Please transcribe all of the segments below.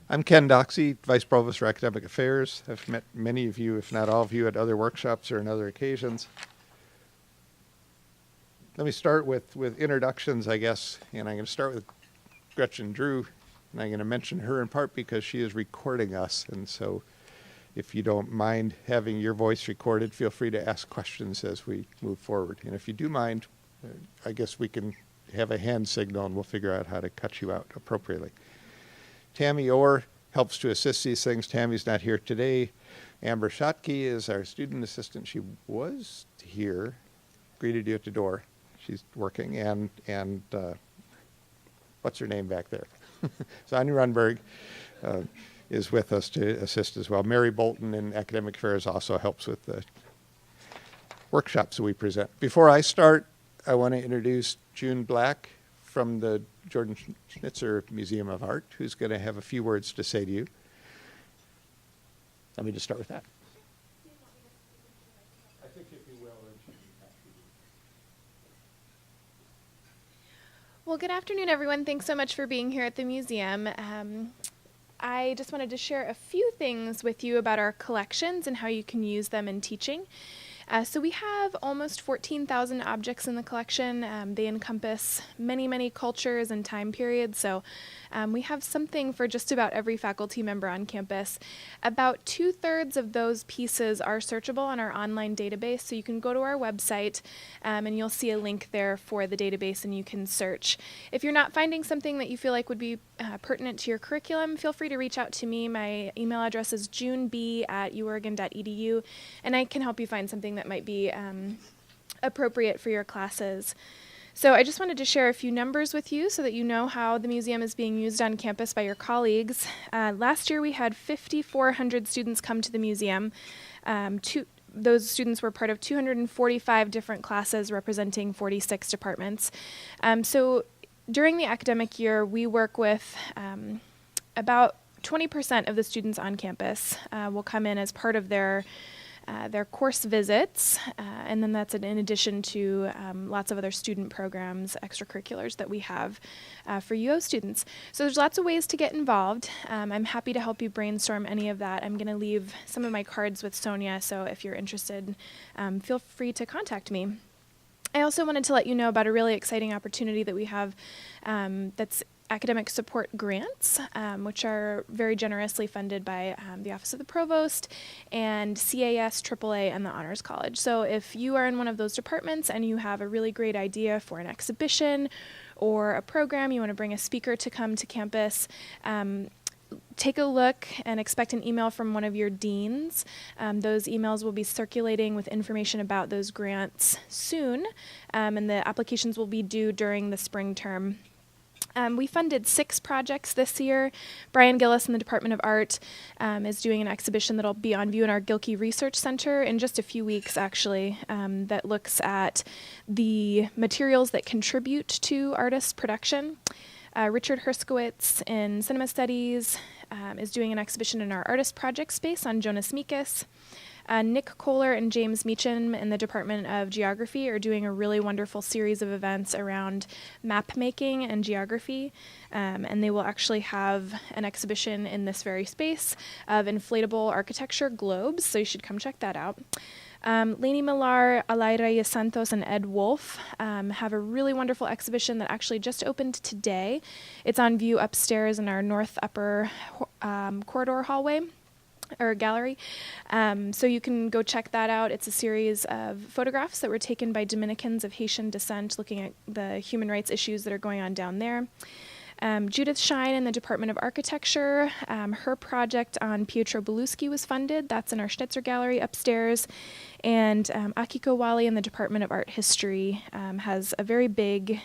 I'm Ken Doxey, Vice Provost for Academic Affairs. I've met many of you, if not all of you, at other workshops or on other occasions. Let me start with introductions, I guess, and I'm going to start with Gretchen Drew, and I'm going to mention her in part because she is recording us, and so if you don't mind having your voice recorded, feel free to ask questions as we move forward. And if you do mind, I guess we can have a hand signal and we'll figure out how to cut you out appropriately. Tammy Orr helps to assist these things. Tammy's not here today. Amber Schottke is our student assistant. She was here, greeted you at the door. She's working. And what's her name back there? Sonia Runberg is with us to assist as well. Mary Bolton in Academic Affairs also helps with the workshops that we present. Before I start, I want to introduce June Black from the Jordan Schnitzer Museum of Art, who's going to have a few words to say to you. Let me just start with that. I think if you will, then she can capture you. Well, good afternoon, everyone. Thanks so much for being here at the museum. I just wanted to share a few things with you about our collections and how you can use them in teaching. So we have almost 14,000 objects in the collection. They encompass many, many cultures and time periods. So we have something for just about every faculty member on campus. About 2/3 of those pieces are searchable on our online database. So you can go to our website and you'll see a link there for the database and you can search. If you're not finding something that you feel like would be pertinent to your curriculum, feel free to reach out to me. My email address is juneb@uoregon.edu and I can help you find something that might be appropriate for your classes. So I just wanted to share a few numbers with you so that you know how the museum is being used on campus by your colleagues. Last year we had 5,400 students come to the museum. Those students were part of 245 different classes representing 46 departments. So during the academic year, we work with about 20% of the students on campus will come in as part of their course visits, and then that's in addition to lots of other student programs, extracurriculars that we have for UO students. So there's lots of ways to get involved. I'm happy to help you brainstorm any of that. I'm going to leave some of my cards with Sonia, so if you're interested, feel free to contact me. I also wanted to let you know about a really exciting opportunity that we have that's academic support grants, which are very generously funded by the Office of the Provost and CAS, AAA, and the Honors College. So if you are in one of those departments and you have a really great idea for an exhibition or a program, you want to bring a speaker to come to campus, take a look and expect an email from one of your deans. Those emails will be circulating with information about those grants soon, and the applications will be due during the spring term. We funded 6 projects this year. Brian Gillis in the Department of Art is doing an exhibition that'll be on view in our Gilkey Research Center in just a few weeks, actually, that looks at the materials that contribute to artist production. Richard Herskowitz in Cinema Studies is doing an exhibition in our Artist Project space on Jonas Mekas. Nick Kohler and James Meacham in the Department of Geography are doing a really wonderful series of events around map making and geography, and they will actually have an exhibition in this very space of inflatable architecture globes, so you should come check that out. Lainey Millar, Alay Reyes Santos, and Ed Wolf have a really wonderful exhibition that actually just opened today. It's on view upstairs in our north upper corridor hallway, or gallery. So you can go check that out. It's a series of photographs that were taken by Dominicans of Haitian descent looking at the human rights issues that are going on down there. Judith Shine in the Department of Architecture, her project on Pietro Beluschi was funded. That's in our Schnitzer Gallery upstairs. And Akiko Wali in the Department of Art History has a very big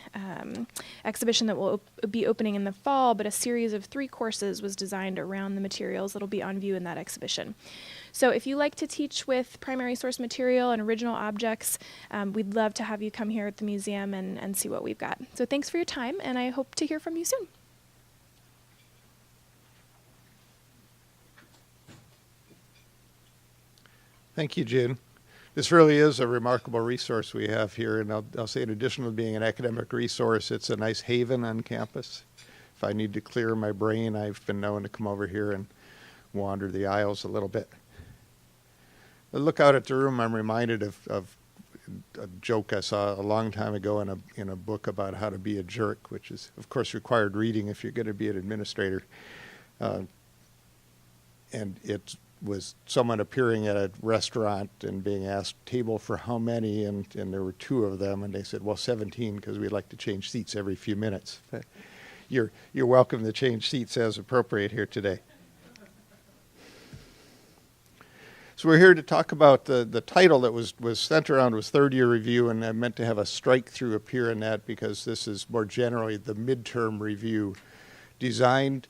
exhibition that will be opening in the fall, but a series of 3 courses was designed around the materials that'll be on view in that exhibition. So if you like to teach with primary source material and original objects, we'd love to have you come here at the museum and see what we've got. So thanks for your time, and I hope to hear from you soon. Thank you, June. This really is a remarkable resource we have here, and I'll say in addition to being an academic resource, it's a nice haven on campus if I need to clear my brain, I've been known to come over here and wander the aisles a little bit. I look out at the room, I'm reminded of a joke I saw a long time ago in a book about how to be a jerk, which is, of course, required reading if you're going to be an administrator. And it was someone appearing at a restaurant and being asked, table for how many? And there were 2 of them, and they said, well, 17, because we'd like to change seats every few minutes. You're welcome to change seats as appropriate here today. So we're here to talk about the title that was sent around was third year review, and I meant to have a strike through appear in that because this is more generally the midterm review designed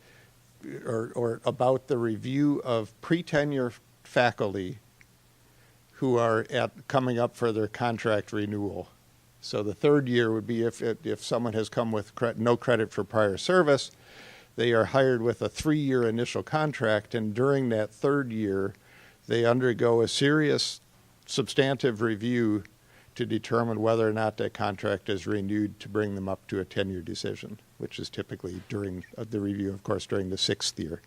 or about the review of pre-tenure faculty who are coming up for their contract renewal. So the third year would be if someone has come with no credit for prior service, they are hired with a 3-year initial contract, and during that third year, they undergo a serious substantive review to determine whether or not that contract is renewed to bring them up to a tenure decision, which is typically during the review, of course, during the 6th year.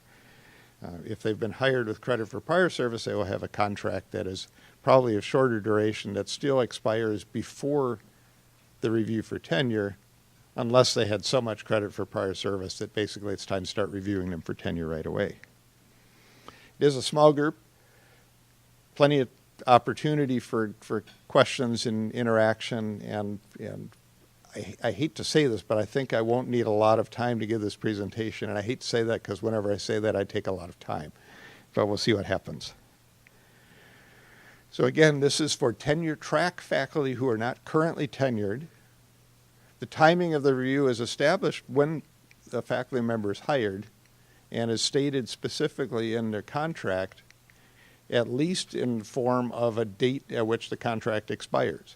If they've been hired with credit for prior service, they will have a contract that is probably of shorter duration that still expires before the review for tenure, unless they had so much credit for prior service that basically it's time to start reviewing them for tenure right away. It is a small group. Plenty of opportunity for questions and interaction, and I hate to say this, but I think I won't need a lot of time to give this presentation, and I hate to say that because whenever I say that, I take a lot of time, but we'll see what happens. So again, this is for tenure track faculty who are not currently tenured. The timing of the review is established when the faculty member is hired and is stated specifically in their contract, at least in the form of a date at which the contract expires.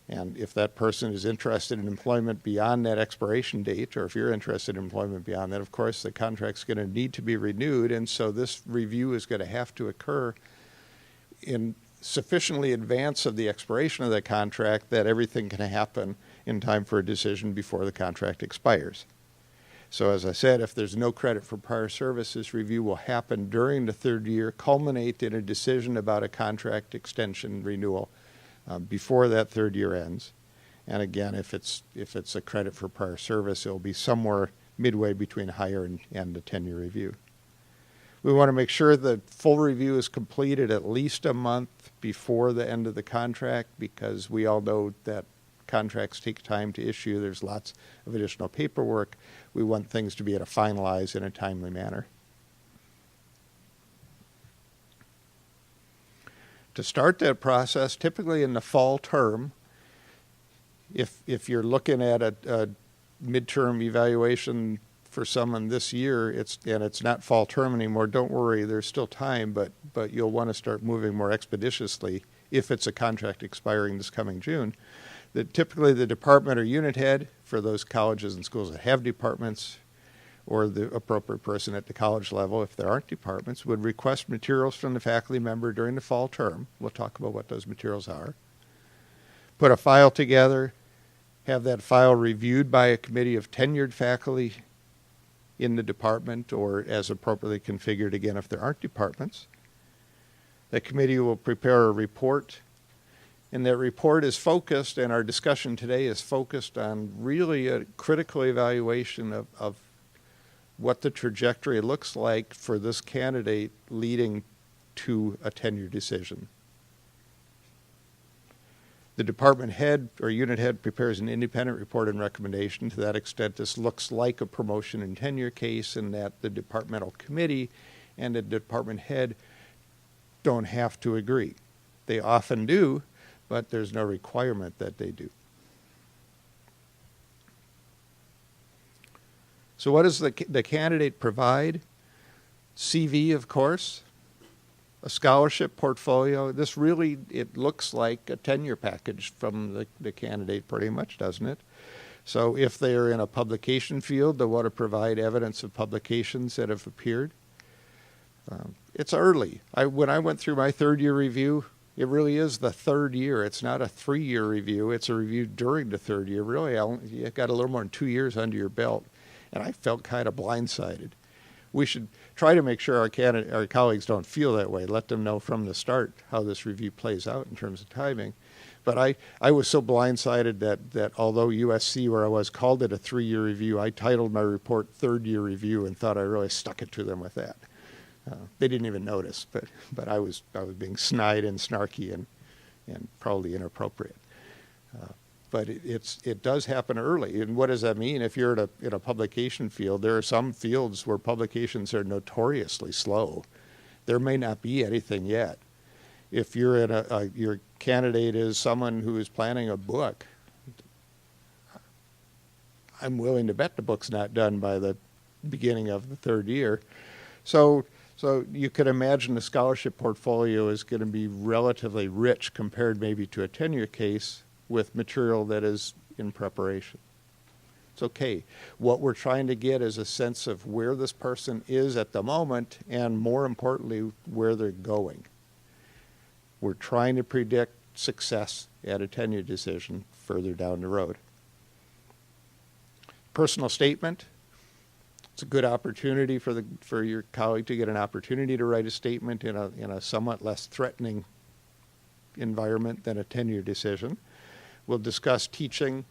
And if that person is interested in employment beyond that expiration date, or if you're interested in employment beyond that, of course, the contract's going to need to be renewed, and so this review is going to have to occur in sufficiently advance of the expiration of the contract that everything can happen in time for a decision before the contract expires. So as I said, if there's no credit for prior service, this review will happen during the third year, culminate in a decision about a contract extension renewal before that third year ends. And again, if it's a credit for prior service, it will be somewhere midway between hire and the tenure review. We want to make sure the full review is completed at least a month before the end of the contract, because we all know that contracts take time to issue. There's lots of additional paperwork. We want things to be able to finalize in a timely manner. To start that process, typically in the fall term, if you're looking at a midterm evaluation for someone this year, it's not fall term anymore, don't worry, there's still time, but you'll want to start moving more expeditiously if it's a contract expiring this coming June. Typically the department or unit head for those colleges and schools that have departments, or the appropriate person at the college level, if there aren't departments, would request materials from the faculty member during the fall term. We'll talk about what those materials are. Put a file together, have that file reviewed by a committee of tenured faculty in the department, or as appropriately configured again if there aren't departments. The committee will prepare a report, and that report is focused, and our discussion today is focused on really a critical evaluation of what the trajectory looks like for this candidate leading to a tenure decision. The department head or unit head prepares an independent report and recommendation. To that extent, this looks like a promotion and tenure case, in that the departmental committee and the department head don't have to agree. They often do, but there's no requirement that they do. So what does the candidate provide? CV, of course, a scholarship portfolio. This really, it looks like a tenure package from the candidate pretty much, doesn't it? So if they're in a publication field, they'll want to provide evidence of publications that have appeared. It's early. When I went through my third year review, it really is the third year. It's not a 3-year review. It's a review during the third year. Really, you've got a little more than 2 years under your belt. And I felt kind of blindsided. We should try to make sure our colleagues don't feel that way. Let them know from the start how this review plays out in terms of timing. But I was so blindsided that although USC, where I was, called it a 3-year review, I titled my report 3rd-year review and thought I really stuck it to them with that. They didn't even notice, but I was being snide and snarky and probably inappropriate. But it does happen early. And what does that mean? If you're in a publication field, there are some fields where publications are notoriously slow. There may not be anything yet. If you're in your candidate is someone who is planning a book, I'm willing to bet the book's not done by the beginning of the 3rd year. So you could imagine the scholarship portfolio is going to be relatively rich compared maybe to a tenure case with material that is in preparation. It's okay. What we're trying to get is a sense of where this person is at the moment and, more importantly, where they're going. We're trying to predict success at a tenure decision further down the road. Personal statement. It's a good opportunity for your colleague to get an opportunity to write a statement in a somewhat less threatening environment than a tenure decision. We'll discuss teaching,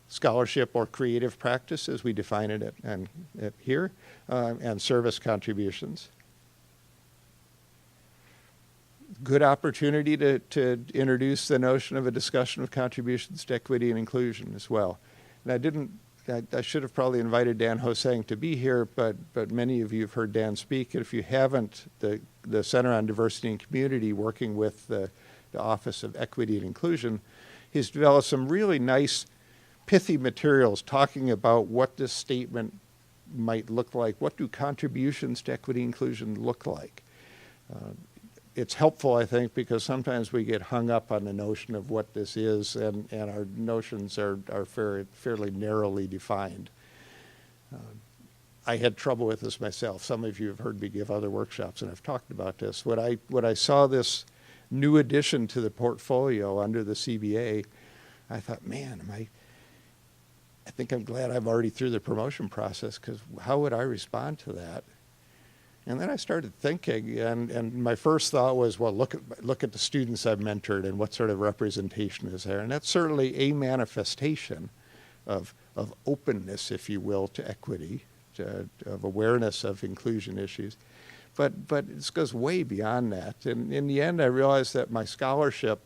scholarship, or creative practice as we define it here, and service contributions. Good opportunity to introduce the notion of a discussion of contributions to equity and inclusion as well. And I should have probably invited Dan Hosang to be here, but many of you have heard Dan speak. And if you haven't, the Center on Diversity and Community, working with the Office of Equity and Inclusion, he's developed some really nice, pithy materials talking about what this statement might look like. What do contributions to equity and inclusion look like? It's helpful, I think, because sometimes we get hung up on the notion of what this is, and our notions are fairly narrowly defined. I had trouble with this myself. Some of you have heard me give other workshops, and I've talked about this. When I saw this new addition to the portfolio under the CBA, I thought, man, I think I'm glad I'm already through the promotion process, because how would I respond to that? And then I started thinking, and my first thought was, well, look at the students I've mentored and what sort of representation is there. And that's certainly a manifestation of openness, if you will, to equity, of awareness of inclusion issues. But this goes way beyond that. And in the end, I realized that my scholarship,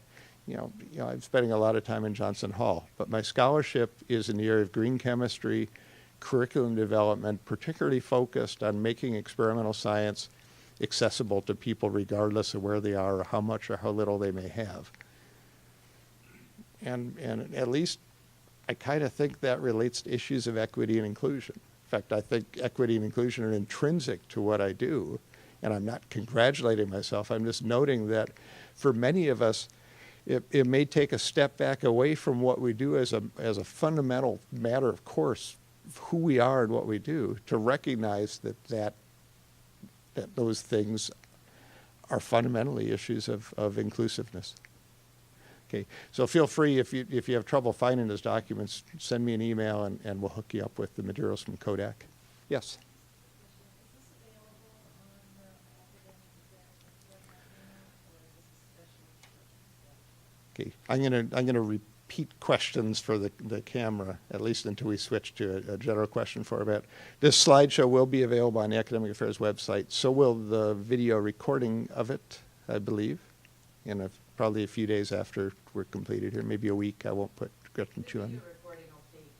I'm spending a lot of time in Johnson Hall, but my scholarship is in the area of green chemistry, curriculum development, particularly focused on making experimental science accessible to people regardless of where they are or how much or how little they may have. And at least I kind of think that relates to issues of equity and inclusion. In fact, I think equity and inclusion are intrinsic to what I do, and I'm not congratulating myself. I'm just noting that for many of us, it may take a step back away from what we do as a fundamental matter of course, who we are and what we do, to recognize that those things are fundamentally issues of inclusiveness. Okay, so feel free, if you have trouble finding those documents, send me an email and we'll hook you up with the materials from Kodak. Yes? Okay, I'm gonna repeat questions for the camera, at least until we switch to a general question format. This slideshow will be available on the Academic Affairs website. So will the video recording of it, I believe, in probably a few days after we're completed here, maybe a week. I won't put Gretchen Chu on. The video recording will take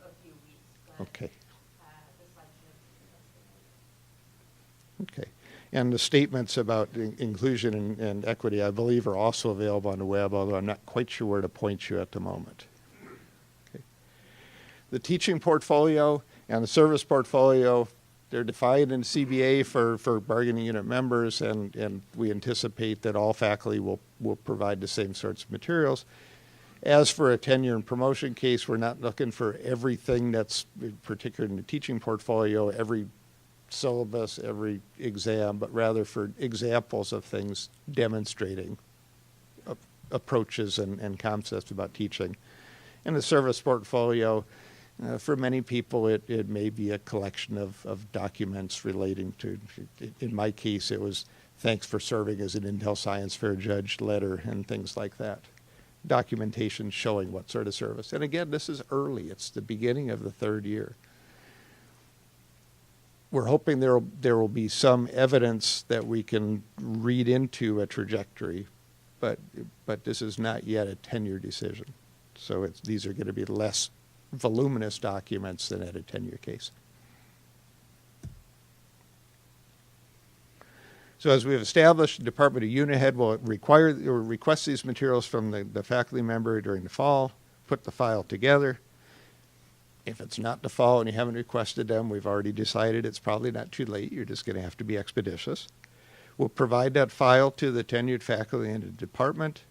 a few weeks. Okay. The slideshow. Okay. And the statements about inclusion and equity, I believe, are also available on the web, although I'm not quite sure where to point you at the moment. Okay. The teaching portfolio and the service portfolio, they're defined in CBA for bargaining unit members, and we anticipate that all faculty will provide the same sorts of materials. As for a tenure and promotion case, we're not looking for everything that's particular in the teaching portfolio, every syllabus, every exam, but rather for examples of things demonstrating approaches and concepts about teaching. In the service portfolio, For many people, it may be a collection of documents relating to, in my case, it was thanks for serving as an Intel Science Fair judge letter and things like that. Documentation showing what sort of service. And again, this is early. It's the beginning of the third year. We're hoping there will be some evidence that we can read into a trajectory, but this is not yet a tenure decision. So these are going to be less voluminous documents than at a tenure case. So as we've established, the Department of Unit Head will require or request these materials from the faculty member during the fall, put the file together. If it's not the fall and you haven't requested them, we've already decided it's probably not too late. You're just going to have to be expeditious. We'll provide that file to the tenured faculty in the department.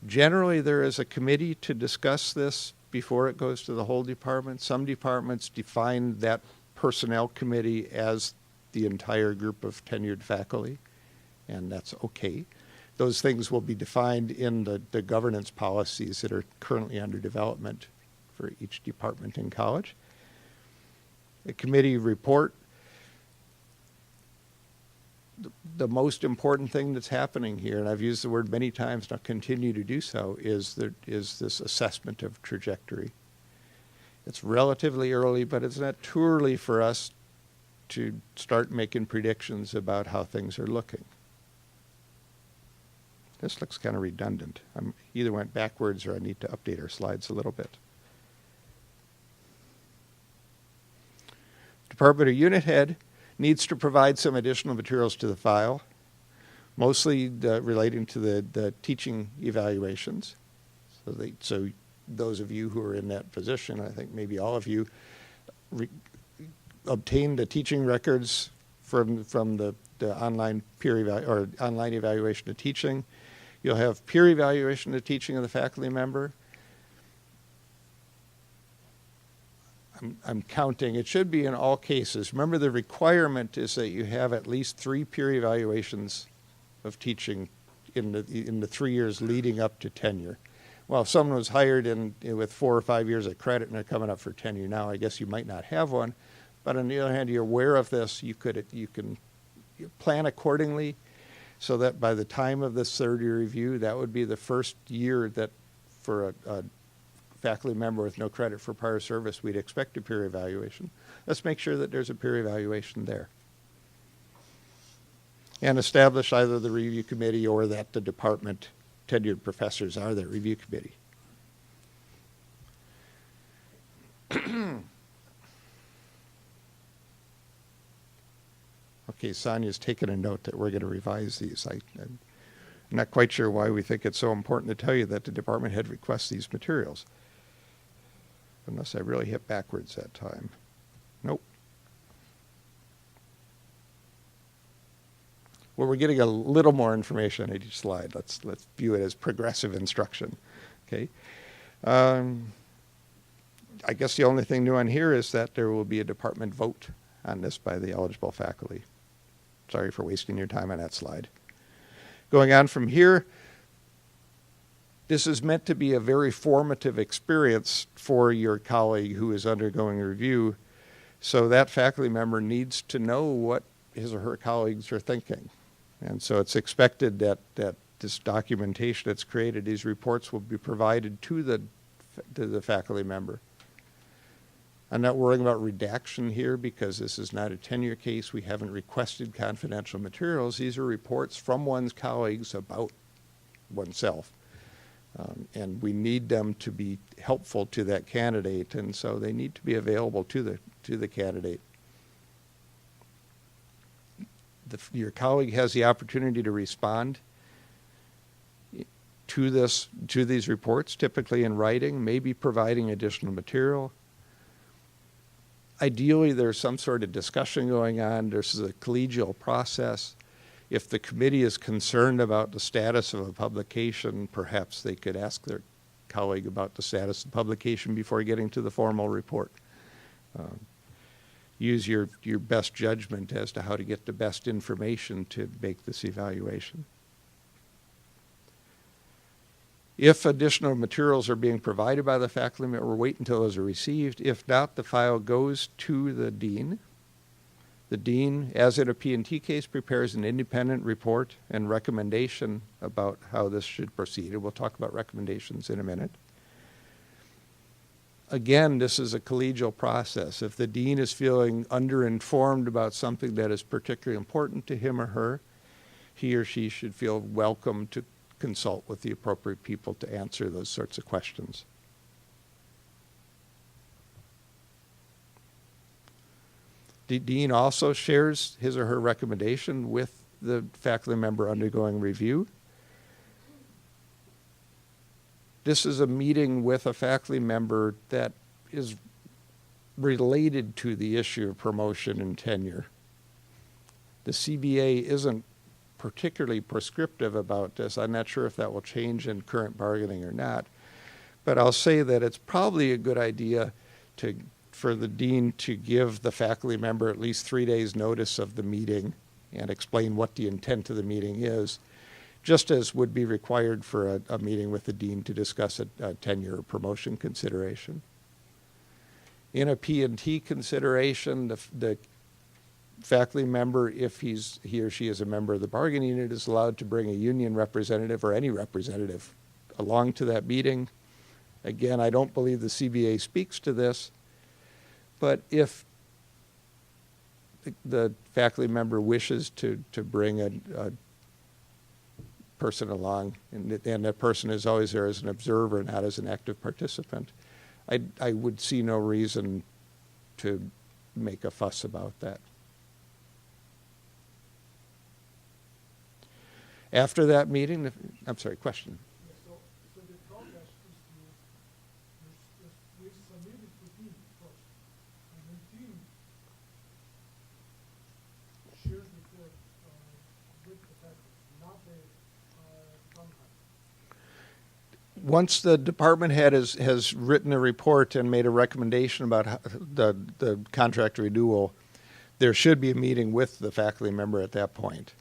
Generally, there is a committee to discuss this before it goes to the whole department. Some departments define that personnel committee as the entire group of tenured faculty, and that's okay. Those things will be defined in the governance policies that are currently under development for each department in college. The committee report, the most important thing that's happening here, and I've used the word many times and I'll continue to do so, is this assessment of trajectory. It's relatively early, but it's not too early for us to start making predictions about how things are looking. This looks kind of redundant. I either went backwards or I need to update our slides a little bit. Department of Unit Head needs to provide some additional materials to the file, mostly relating to the teaching evaluations. So those of you who are in that position, I think maybe all of you, obtain the teaching records from the online online evaluation of teaching. You'll have peer evaluation of teaching of the faculty member. I'm counting. It should be in all cases. Remember, the requirement is that you have at least 3 peer evaluations of teaching in the 3 years leading up to tenure. Well, if someone was hired with 4 or 5 years of credit and they're coming up for tenure now, I guess you might not have one. But on the other hand, you're aware of this. You can plan accordingly, so that by the time of this third year review, that would be the first year that for a faculty member with no credit for prior service, we'd expect a peer evaluation. Let's make sure that there's a peer evaluation there. And establish either the review committee or that the department tenured professors are that review committee. Okay, Sonia's taken a note that we're going to revise these. I'm not quite sure why we think it's so important to tell you that the department head requests these materials. Unless I really hit backwards that time. Nope. Well, we're getting a little more information on each slide. Let's view it as progressive instruction. Okay. I guess the only thing new on here is that there will be a department vote on this by the eligible faculty. Sorry for wasting your time on that slide. Going on from here, this is meant to be a very formative experience for your colleague who is undergoing review, so that faculty member needs to know what his or her colleagues are thinking. And so it's expected that this documentation that's created, these reports will be provided to the faculty member. I'm not worrying about redaction here because this is not a tenure case. We haven't requested confidential materials. These are reports from one's colleagues about oneself. And we need them to be helpful to that candidate, and so they need to be available to the candidate. Your colleague has the opportunity to respond to these reports, typically in writing, maybe providing additional material. Ideally, there's some sort of discussion going on. There's a collegial process. If the committee is concerned about the status of a publication, perhaps they could ask their colleague about the status of the publication before getting to the formal report. Use your best judgment as to how to get the best information to make this evaluation. If additional materials are being provided by the faculty member, wait until those are received. If not, the file goes to the dean. The dean, as in a P&T case, prepares an independent report and recommendation about how this should proceed. And we'll talk about recommendations in a minute. Again, this is a collegial process. If the dean is feeling underinformed about something that is particularly important to him or her, he or she should feel welcome to consult with the appropriate people to answer those sorts of questions. The dean also shares his or her recommendation with the faculty member undergoing review. This is a meeting with a faculty member that is related to the issue of promotion and tenure. The CBA isn't particularly prescriptive about this. I'm not sure if that will change in current bargaining or not, but I'll say that it's probably a good idea for the dean to give the faculty member at least 3 days notice of the meeting and explain what the intent of the meeting is, just as would be required for a meeting with the dean to discuss a tenure or promotion consideration. In a P&T consideration, the faculty member, if he or she is a member of the bargaining unit, is allowed to bring a union representative or any representative along to that meeting. Again, I don't believe the CBA speaks to this, but if the faculty member wishes to bring a person along, and that person is always there as an observer, not as an active participant, I would see no reason to make a fuss about that. After that meeting, I'm sorry, question. Yeah, so the progress is we submit it to team first, and then team shares report with the faculty, not the contract. Once the department head has written a report and made a recommendation about the contract renewal, there should be a meeting with the faculty member at that point.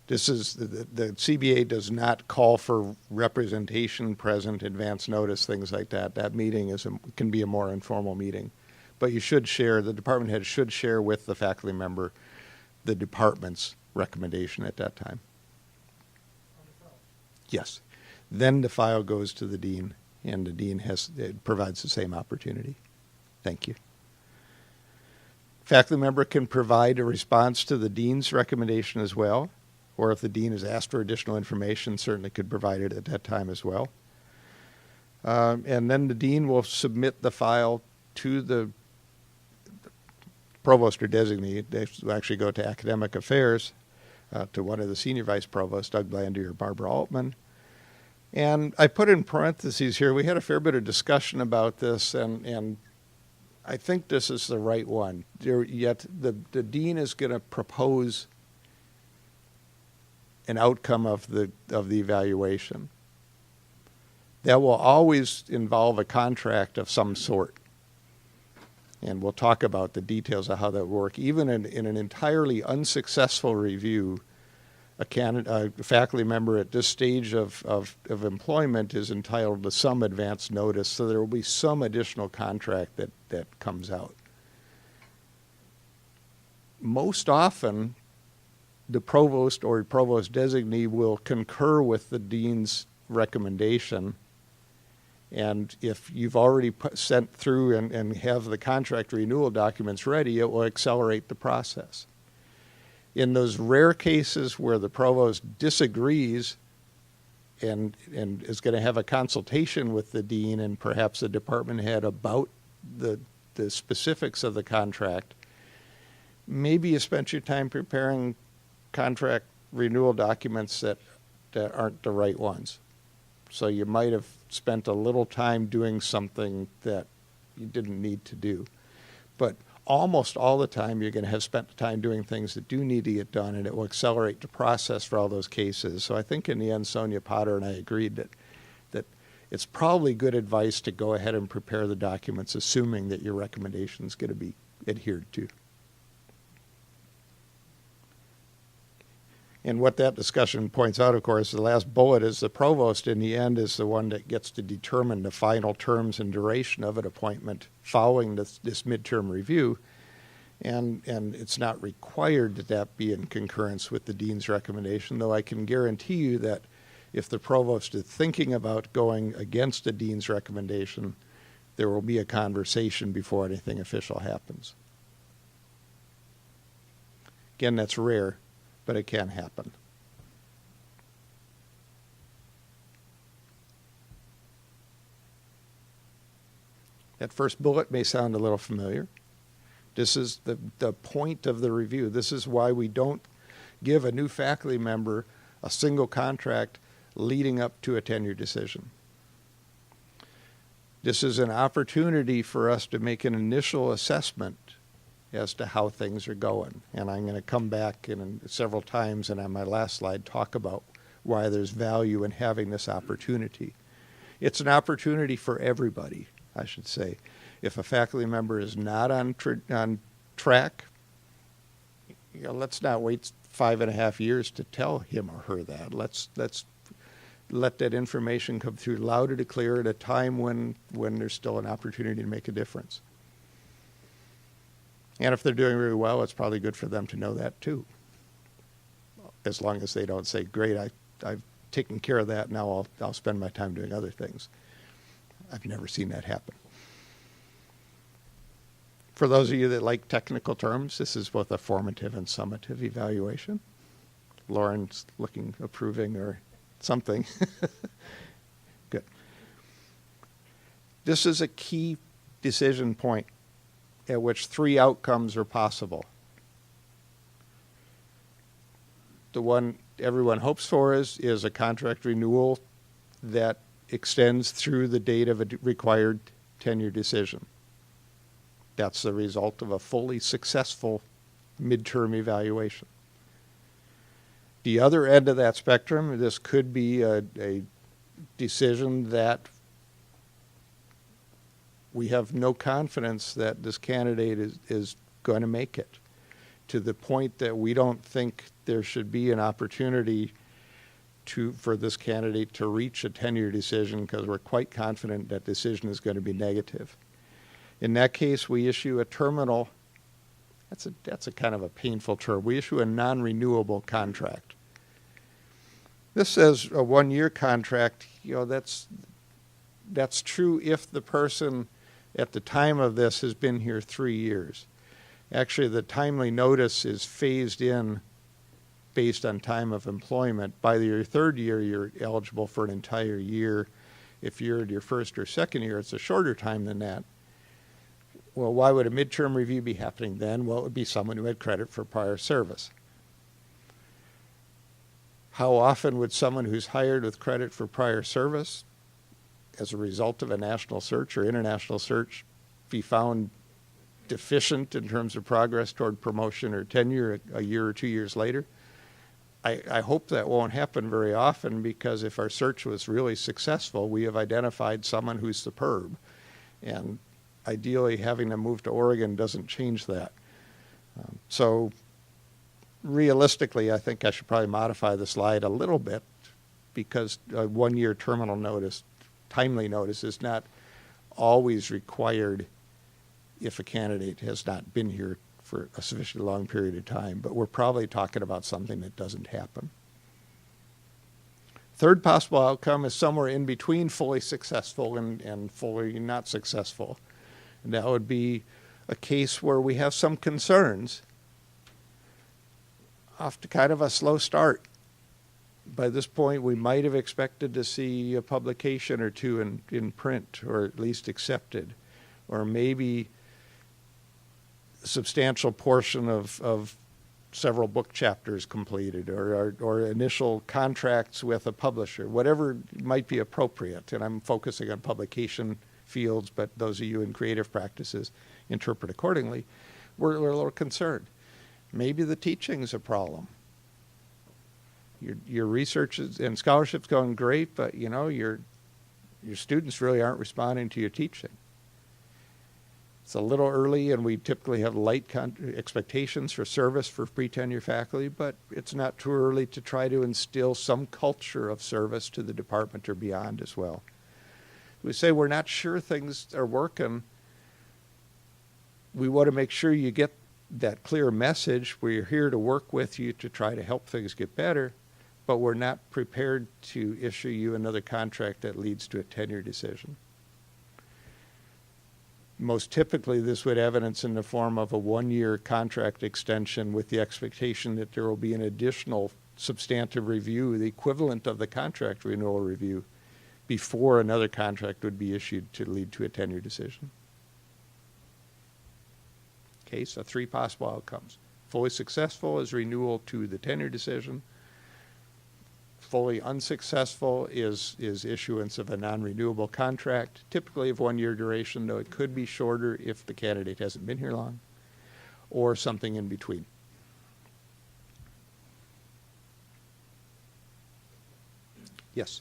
This is, the CBA does not call for representation, present, advance notice, things like that. That meeting can be a more informal meeting. But you should share, the department head should share with the faculty member the department's recommendation at that time. On the file. Yes. Then the file goes to the dean, and the dean provides the same opportunity. Thank you. Faculty member can provide a response to the dean's recommendation as well, or if the dean has asked for additional information, certainly could provide it at that time as well. And then the dean will submit the file to the provost or designee. They will actually go to academic affairs, to one of the senior vice provosts, Doug Blandy or Barbara Altman. And I put in parentheses here, we had a fair bit of discussion about this, and I think this is the right one. Yet the dean is going to propose an outcome of the evaluation. That will always involve a contract of some sort. And we'll talk about the details of how that works. Even in an entirely unsuccessful review, a faculty member at this stage of employment is entitled to some advance notice, so there will be some additional contract that comes out. Most often, the provost or provost designee will concur with the dean's recommendation, and if you've already sent through and have the contract renewal documents ready, it will accelerate the process. In those rare cases where the provost disagrees and is going to have a consultation with the dean and perhaps the department head about the specifics of the contract, maybe you spent your time preparing contract renewal documents that aren't the right ones. So you might have spent a little time doing something that you didn't need to do. But almost all the time you're going to have spent the time doing things that do need to get done, and it will accelerate the process for all those cases. So I think in the end, Sonia Potter and I agreed that it's probably good advice to go ahead and prepare the documents assuming that your recommendation is going to be adhered to. And what that discussion points out, of course, the last bullet is the provost in the end is the one that gets to determine the final terms and duration of an appointment following this midterm review. And it's not required that that be in concurrence with the dean's recommendation, though I can guarantee you that if the provost is thinking about going against the dean's recommendation, there will be a conversation before anything official happens. Again, that's rare, but it can happen. That first bullet may sound a little familiar. This is the point of the review. This is why we don't give a new faculty member a single contract leading up to a tenure decision. This is an opportunity for us to make an initial assessment as to how things are going. And I'm going to come back in several times and on my last slide talk about why there's value in having this opportunity. It's an opportunity for everybody, I should say. If a faculty member is not on track, let's not wait 5.5 years to tell him or her that. Let's let that information come through louder to clear at a time when there's still an opportunity to make a difference. And if they're doing really well, it's probably good for them to know that too. As long as they don't say, great, I've taken care of that, now I'll spend my time doing other things. I've never seen that happen. For those of you that like technical terms, this is both a formative and summative evaluation. Lauren's looking approving or something. Good. This is a key decision point at which 3 outcomes are possible. The one everyone hopes for is a contract renewal that extends through the date of a required tenure decision. That's the result of a fully successful midterm evaluation. The other end of that spectrum, this could be a decision that we have no confidence that this candidate is going to make it, to the point that we don't think there should be an opportunity for this candidate to reach a tenure decision because we're quite confident that decision is going to be negative. In that case, we issue a terminal, that's a kind of a painful term, we issue a non-renewable contract. This says a 1-year contract, that's true if the person at the time of this has been here 3 years. Actually, the timely notice is phased in based on time of employment. By your 3rd year, you're eligible for an entire year. If you're in your 1st or 2nd year, it's a shorter time than that. Well, why would a midterm review be happening then? Well, it would be someone who had credit for prior service. How often would someone who's hired with credit for prior service as a result of a national search or international search be found deficient in terms of progress toward promotion or tenure a year or 2 years later? I hope that won't happen very often, because if our search was really successful, we have identified someone who's superb. And ideally, having them move to Oregon doesn't change that. So realistically, I think I should probably modify the slide a little bit, because a 1-year terminal notice, timely notice, is not always required if a candidate has not been here for a sufficiently long period of time. But we're probably talking about something that doesn't happen. Third possible outcome is somewhere in between fully successful and fully not successful. And that would be a case where we have some concerns off to kind of a slow start. By this point, we might have expected to see a publication or two in print, or at least accepted, or maybe a substantial portion of several book chapters completed, or initial contracts with a publisher, whatever might be appropriate. And I'm focusing on publication fields, but those of you in creative practices interpret accordingly. We're a little concerned. Maybe the teaching's a problem. Your research and scholarship's going great, but your students really aren't responding to your teaching. It's a little early, and we typically have light expectations for service for pre-tenure faculty, but it's not too early to try to instill some culture of service to the department or beyond as well. We say we're not sure things are working. We want to make sure you get that clear message. We're here to work with you to try to help things get better, but we're not prepared to issue you another contract that leads to a tenure decision. Most typically, this would evidence in the form of a one-year contract extension with the expectation that there will be an additional substantive review, the equivalent of the contract renewal review, before another contract would be issued to lead to a tenure decision. Okay, so 3 possible outcomes. Fully successful is renewal to the tenure decision. Fully unsuccessful is issuance of a non-renewable contract, typically of 1 year duration, though it could be shorter if the candidate hasn't been here long, or something in between. Yes?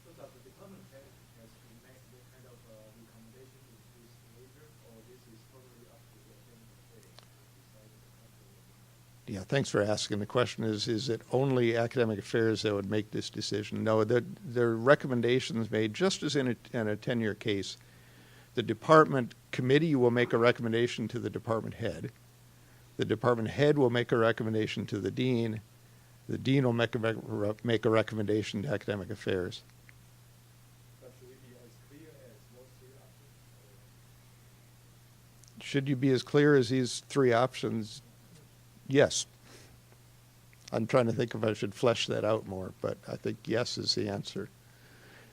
So that the department head has to make the kind of recommendation in this later, or this is totally up to the academic affairs to decide the contract? Yeah, thanks for asking. The question is it only academic affairs that would make this decision? No, there are recommendations made, just as in a tenure case. The department committee will make a recommendation to the department head. The department head will make a recommendation to the dean. The dean will make a recommendation to academic affairs. But should we be as clear as those 3 options? Should you be as clear as these 3 options? Yes. I'm trying to think if I should flesh that out more, but I think yes is the answer.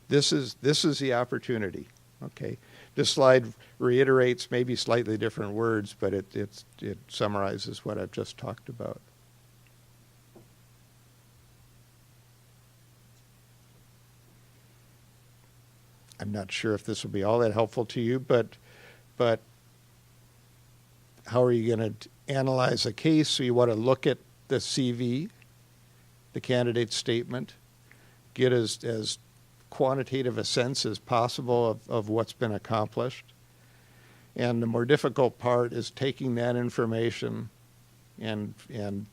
This is the opportunity. Okay. This slide reiterates maybe slightly different words, but it summarizes what I've just talked about. I'm not sure if this will be all that helpful to you, but how are you going to analyze a case? So you want to look at the CV, the candidate's statement, get as quantitative a sense as possible of what's been accomplished. And the more difficult part is taking that information and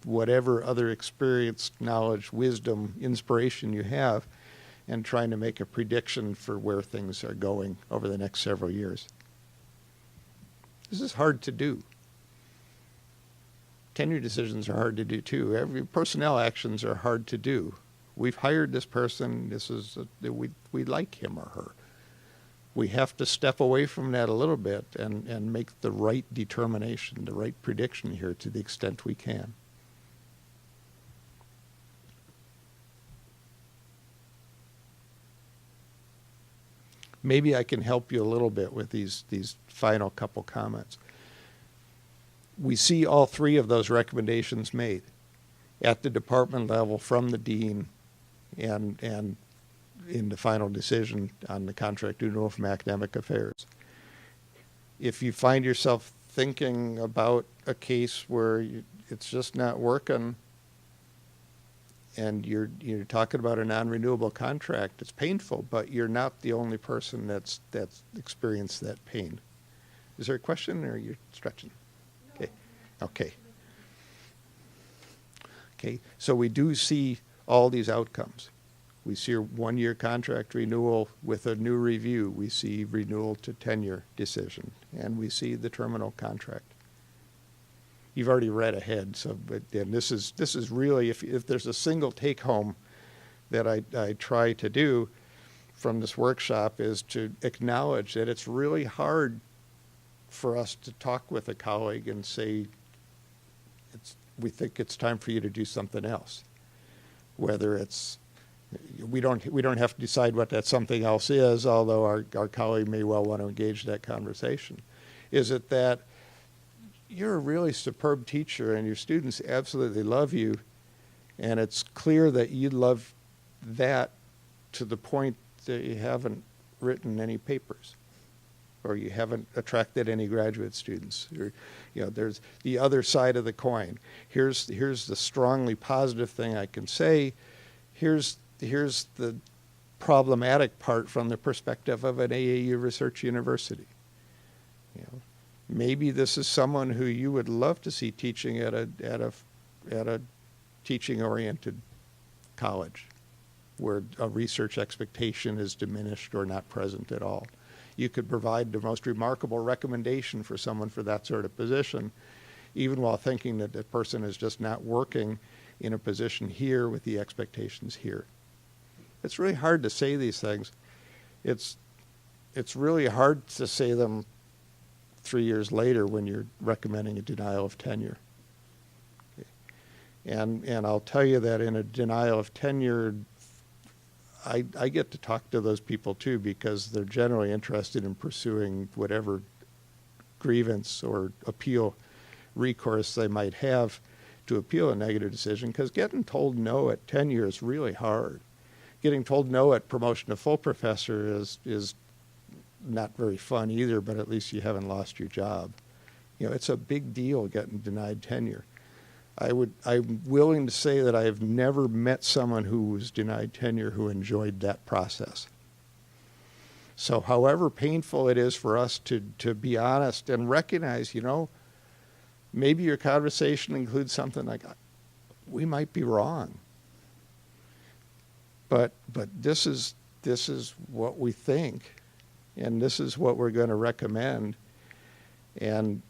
whatever other experience, knowledge, wisdom, inspiration you have, and trying to make a prediction for where things are going over the next several years. This is hard to do. Tenure decisions are hard to do too. Every personnel actions are hard to do. We've hired this person. We like him or her. We have to step away from that a little bit and make the right determination, the right prediction here to the extent we can. Maybe I can help you a little bit with these final couple comments. We see all 3 of those recommendations made at the department level from the dean and in the final decision on the contract renewal from academic affairs. If you find yourself thinking about a case where it's just not working and you're talking about a non-renewable contract, it's painful, but you're not the only person that's experienced that pain. Is there a question, or are you stretching? Okay. Okay. Okay. So we do see all these outcomes. We see a 1-year contract renewal with a new review. We see renewal to tenure decision, and we see the terminal contract. You've already read ahead, so and this is really, if there's a single take-home that I try to do from this workshop, is to acknowledge that it's really hard for us to talk with a colleague and say, we think it's time for you to do something else. Whether it's, we don't have to decide what that something else is, although our colleague may well want to engage that conversation. Is it that you're a really superb teacher and your students absolutely love you, and it's clear that you love that to the point that you haven't written any papers, or you haven't attracted any graduate students, or there's the other side of the coin. Here's the strongly positive thing I can say. Here's the problematic part from the perspective of an AAU research university. Maybe this is someone who you would love to see teaching at a teaching-oriented college, where a research expectation is diminished or not present at all. You could provide the most remarkable recommendation for someone for that sort of position, even while thinking that the person is just not working in a position here with the expectations here. It's really hard to say these things. It's really hard to say them 3 years later when you're recommending a denial of tenure. Okay. And I'll tell you that in a denial of tenure, I get to talk to those people too, because they're generally interested in pursuing whatever grievance or appeal recourse they might have to appeal a negative decision, because getting told no at tenure is really hard. Getting told no at promotion to full professor is not very fun either, but at least you haven't lost your job. You know, it's a big deal getting denied tenure. I'm willing to say that I have never met someone who was denied tenure who enjoyed that process. So however painful it is for us to be honest and recognize, you know, maybe your conversation includes something like, we might be wrong. But this is what we think, and this is what we're going to recommend. And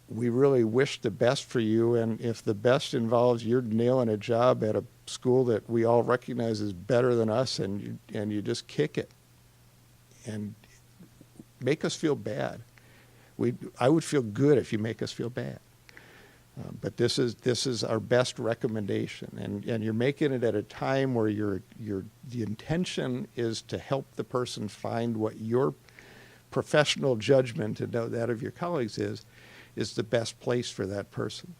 we really wish the best for you, and if the best involves you're nailing a job at a school that we all recognize is better than us, and you just kick it and make us feel bad. I would feel good if you make us feel bad. But this is our best recommendation, and you're making it at a time where the intention is to help the person find what your professional judgment and that of your colleagues is the best place for that person.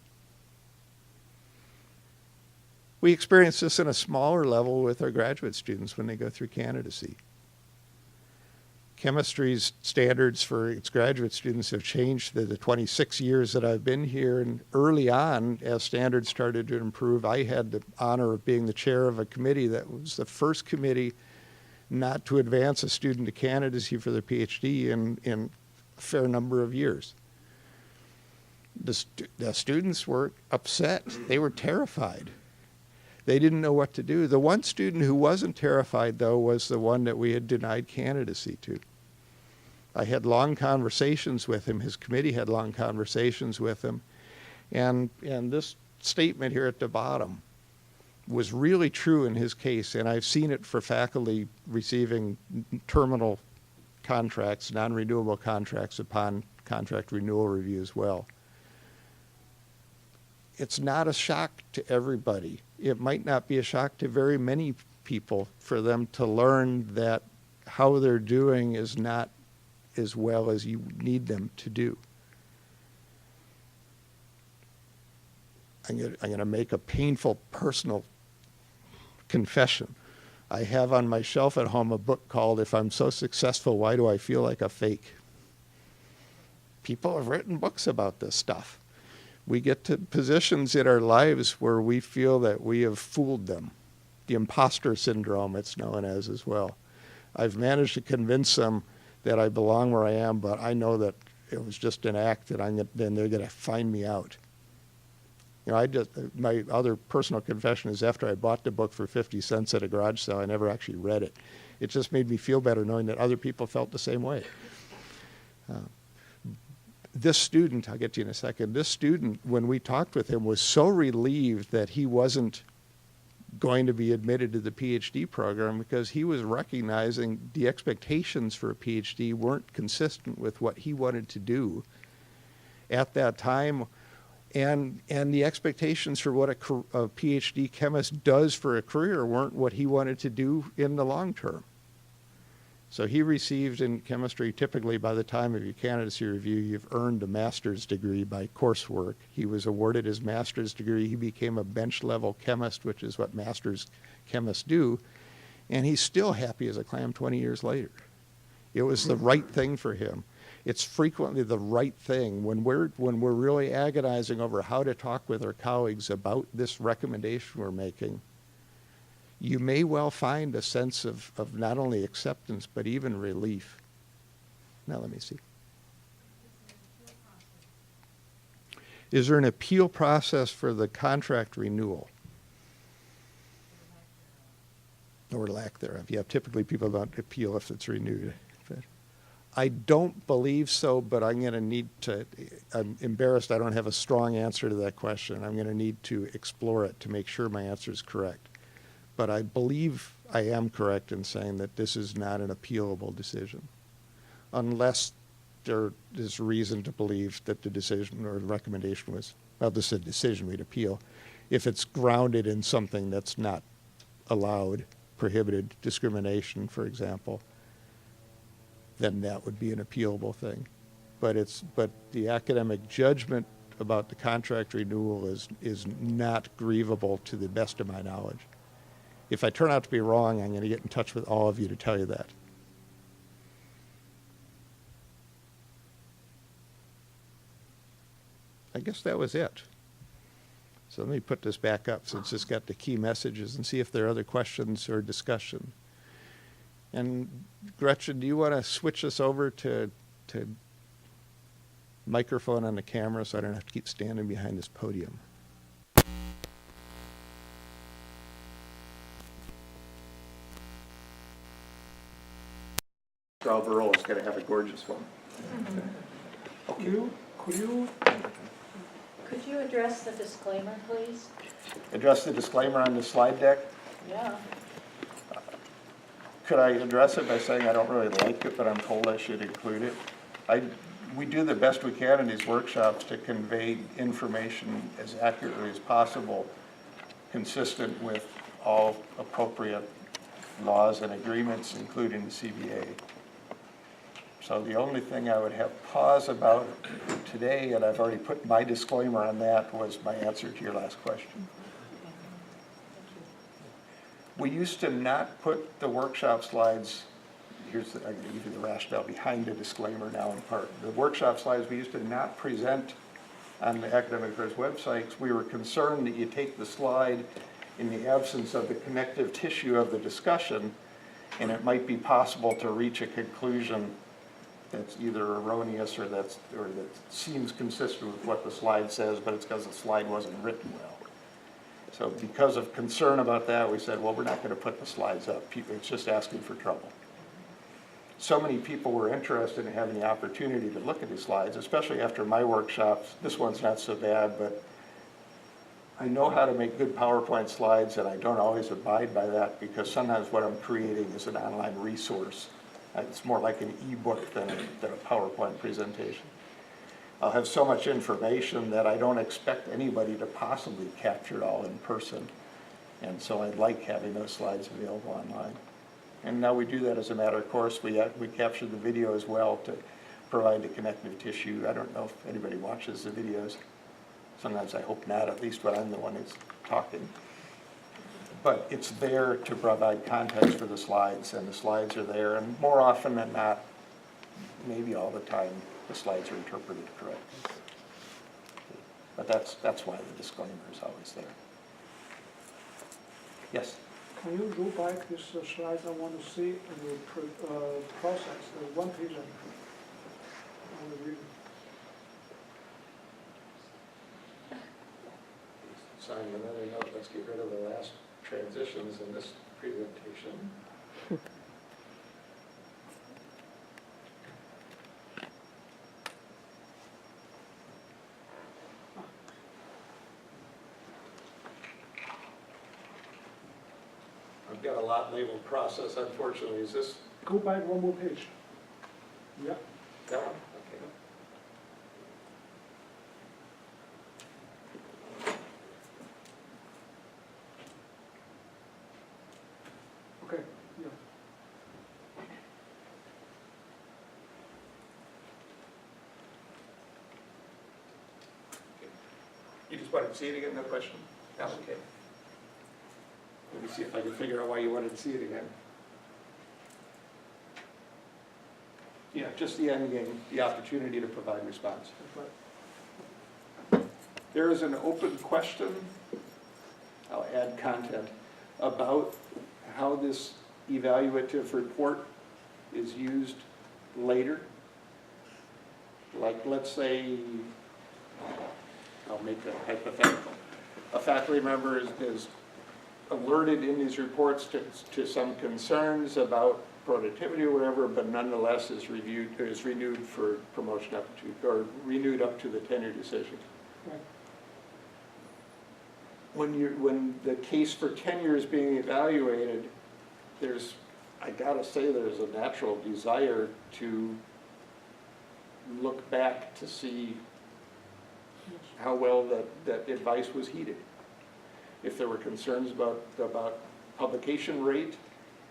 We experience this in a smaller level with our graduate students when they go through candidacy. Chemistry's standards for its graduate students have changed the 26 years that I've been here, and early on, as standards started to improve, I had the honor of being the chair of a committee that was the first committee not to advance a student to candidacy for their PhD in a fair number of years. The students were upset. They were terrified. They didn't know what to do. The one student who wasn't terrified, though, was the one that we had denied candidacy to. I had long conversations with him. His committee had long conversations with him. And this statement here at the bottom was really true in his case, and I've seen it for faculty receiving terminal contracts, non-renewable contracts upon contract renewal review as well. It's not a shock to everybody. It might not be a shock to very many people for them to learn that how they're doing is not as well as you need them to do. I'm going to make a painful personal confession. I have on my shelf at home a book called "If I'm So Successful, Why Do I Feel Like a Fake?" People have written books about this stuff. We get to positions in our lives where we feel that we have fooled them. The imposter syndrome, it's known as well. I've managed to convince them that I belong where I am, but I know that it was just an act, that then they're going to find me out. You know, my other personal confession is after I bought the book for 50 cents at a garage sale, I never actually read it. It just made me feel better knowing that other people felt the same way. This student, I'll get to you in a second, this student, when we talked with him, was so relieved that he wasn't going to be admitted to the PhD program, because he was recognizing the expectations for a PhD weren't consistent with what he wanted to do at that time, and the expectations for what a PhD chemist does for a career weren't what he wanted to do in the long term. So he received in chemistry, typically by the time of your candidacy review, you've earned a master's degree by coursework. He was awarded his master's degree. He became a bench-level chemist, which is what master's chemists do, and he's still happy as a clam 20 years later. It was the right thing for him. It's frequently the right thing. When we're really agonizing over how to talk with our colleagues about this recommendation we're making, you may well find a sense of not only acceptance, but even relief. Now let me see. Is there an appeal process for the contract renewal? Or lack thereof. Yeah, typically people don't appeal if it's renewed. But I don't believe so, but I'm going to need to, I'm embarrassed I don't have a strong answer to that question. I'm going to need to explore it to make sure my answer is correct. But I believe I am correct in saying that this is not an appealable decision, unless there is reason to believe that the decision or the recommendation was, well, this is a decision we'd appeal. If it's grounded in something that's not allowed, prohibited, discrimination, for example, then that would be an appealable thing. But the academic judgment about the contract renewal is not grievable to the best of my knowledge. If I turn out to be wrong, I'm going to get in touch with all of you to tell you that. I guess that was it. So let me put this back up since it's got the key messages and see if there are other questions or discussion. And Gretchen, do you want to switch us over to microphone on the camera so I don't have to keep standing behind this podium? Alvaro is going to have a gorgeous one. Could you address the disclaimer, please? Address the disclaimer on the slide deck. Yeah. Could I address it by saying I don't really like it, but I'm told I should include it? We do the best we can in these workshops to convey information as accurately as possible, consistent with all appropriate laws and agreements, including the CBA. So the only thing I would have pause about today, and I've already put my disclaimer on that, was my answer to your last question. We used to not put the workshop slides, I'm going to give you the rationale behind the disclaimer now in part. The workshop slides we used to not present on the Academic Affairs websites. We were concerned that you take the slide in the absence of the connective tissue of the discussion, and it might be possible to reach a conclusion that's either erroneous or that seems consistent with what the slide says, but it's because the slide wasn't written well. So because of concern about that, we said, well, we're not going to put the slides up. It's just asking for trouble. So many people were interested in having the opportunity to look at these slides, especially after my workshops. This one's not so bad, but I know how to make good PowerPoint slides, and I don't always abide by that because sometimes what I'm creating is an online resource. It's more like an e-book than a PowerPoint presentation. I'll have so much information that I don't expect anybody to possibly capture it all in person. And so I'd like having those slides available online. And now we do that as a matter of course. We capture the video as well to provide the connective tissue. I don't know if anybody watches the videos. Sometimes I hope not, at least when I'm the one who's talking. But it's there to provide context for the slides, and the slides are there. And more often than not, maybe all the time, the slides are interpreted correctly. But that's why the disclaimer is always there. Yes? Can you go back this slide I want to see and the process, the one page I want to read. Sign another note, let's get rid of the last transitions in this presentation. I've got a lot labeled process, unfortunately. Is this Go back one more page. Yeah. that one? Okay. Okay. Yeah. You just wanted to see it again, no question? Yeah, okay. Let me see if I can figure out why you wanted to see it again. Yeah, just the end game, the opportunity to provide response. That's right. There is an open question, I'll add content, about how this evaluative report is used later. Like, let's say I'll make a hypothetical. A faculty member is alerted in these reports to some concerns about productivity or whatever, but nonetheless is renewed for promotion up to, or renewed up to the tenure decision. Right. When the case for tenure is being evaluated, I gotta say, there's a natural desire to look back to see how well that advice was heeded. If there were concerns about publication rate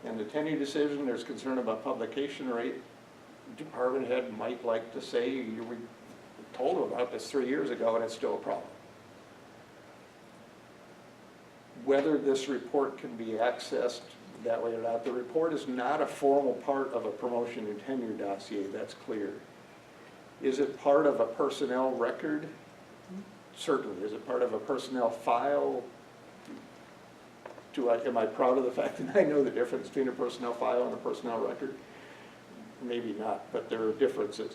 and the tenure decision, there's concern about publication rate, department head might like to say, you were told about this 3 years ago and it's still a problem. Whether this report can be accessed that way or not, the report is not a formal part of a promotion and tenure dossier, that's clear. Is it part of a personnel record? Certainly. Is it part of a personnel file? Am I proud of the fact that I know the difference between a personnel file and a personnel record? Maybe not, but there are differences.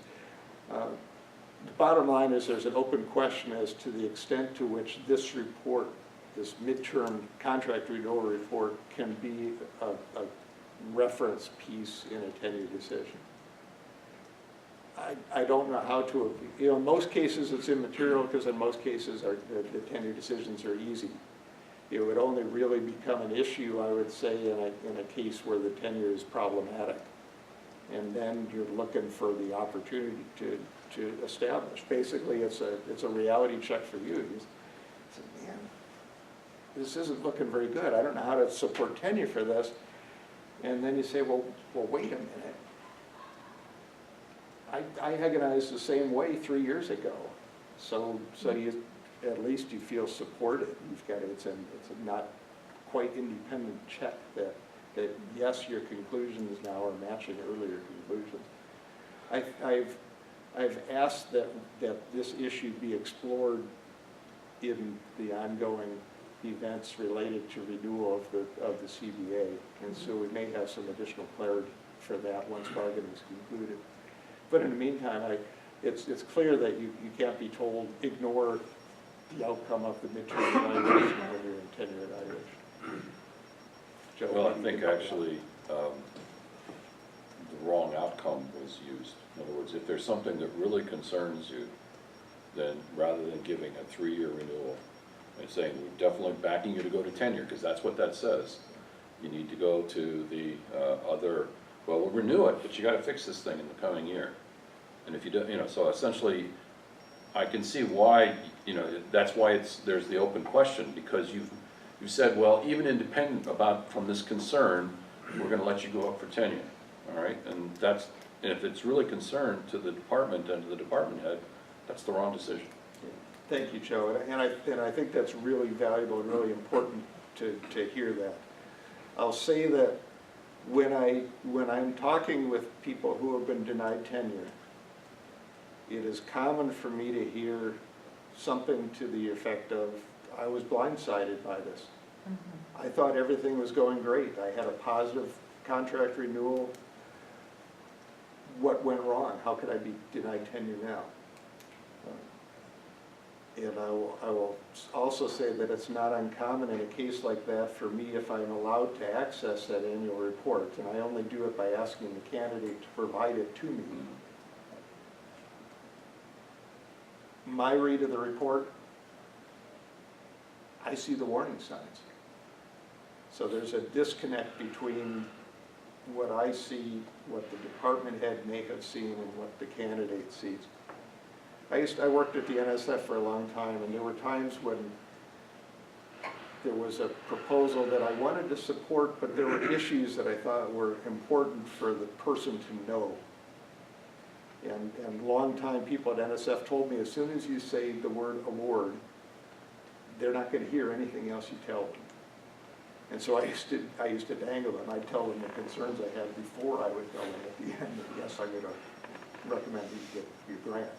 The bottom line is there's an open question as to the extent to which this report, this midterm contract renewal report, can be a reference piece in a tenure decision. I don't know how to, in most cases it's immaterial because in most cases the tenure decisions are easy. It would only really become an issue, I would say, in a case where the tenure is problematic. And then you're looking for the opportunity to establish. Basically, it's a reality check for you. You say, man, this isn't looking very good. I don't know how to support tenure for this. And then you say, well, wait a minute. I agonized the same way 3 years ago. So you, at least you feel supported. You've got it's a not quite independent check that yes, your conclusions now are matching earlier conclusions. I've asked that this issue be explored in the ongoing events related to renewal of the CBA, and so we may have some additional clarity for that once bargaining is concluded. But in the meantime, it's clear that you can't be told ignore the outcome of the midterm evaluation when you're in tenure evaluation. Joe, Well, I think actually the wrong outcome was used. In other words, if there's something that really concerns you, then rather than giving a 3-year renewal and saying we're definitely backing you to go to tenure, because that's what that says, you need to go to the well, we'll renew it, but you got to fix this thing in the coming year. And if you don't, so essentially, I can see why, that's why there's the open question, because you said, well, even independent from this concern, we're going to let you go up for tenure, all right? And if it's really concerned to the department and to the department head, that's the wrong decision. Thank you, Joe, and I think that's really valuable and really important to hear that. I'll say that when I'm talking with people who have been denied tenure, it is common for me to hear something to the effect of, I was blindsided by this. Mm-hmm. I thought everything was going great. I had a positive contract renewal. What went wrong? How could I be denied tenure now? And I will also say that it's not uncommon in a case like that for me, if I'm allowed to access that annual report, and I only do it by asking the candidate to provide it to me. My read of the report, I see the warning signs. So there's a disconnect between what I see, what the department head may have seen, and what the candidate sees. I worked at the NSF for a long time, and there were times when there was a proposal that I wanted to support, but there were issues that I thought were important for the person to know. And long-time people at NSF told me, as soon as you say the word award, they're not going to hear anything else you tell them. And so I used to dangle them. I'd tell them the concerns I had before I would tell them at the end that, yes, I'm going to recommend you get your grant.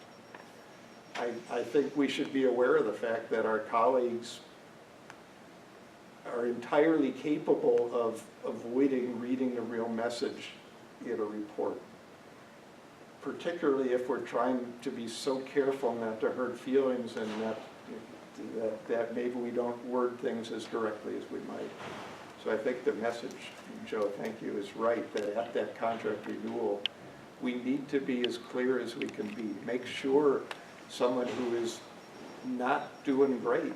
I think we should be aware of the fact that our colleagues are entirely capable of avoiding reading the real message in a report, particularly if we're trying to be so careful not to hurt feelings and not that maybe we don't word things as directly as we might. So I think the message, Joe, thank you, is right, that at that contract renewal, we need to be as clear as we can be. Make sure someone who is not doing great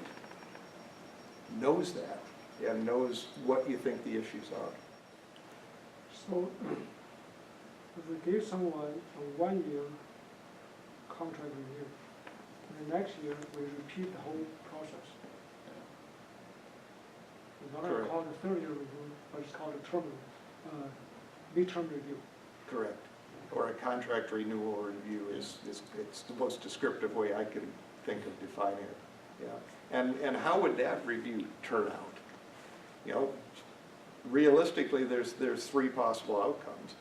knows that and knows what you think the issues are. So if we give someone a 1-year contract review, and the next year we repeat the whole process. It's not Correct. called a 3rd-year review, but it's called a mid-term review. Correct. Or a contract renewal review is it's the most descriptive way I can think of defining it. Yeah. And how would that review turn out? You know, realistically, there's 3 possible outcomes.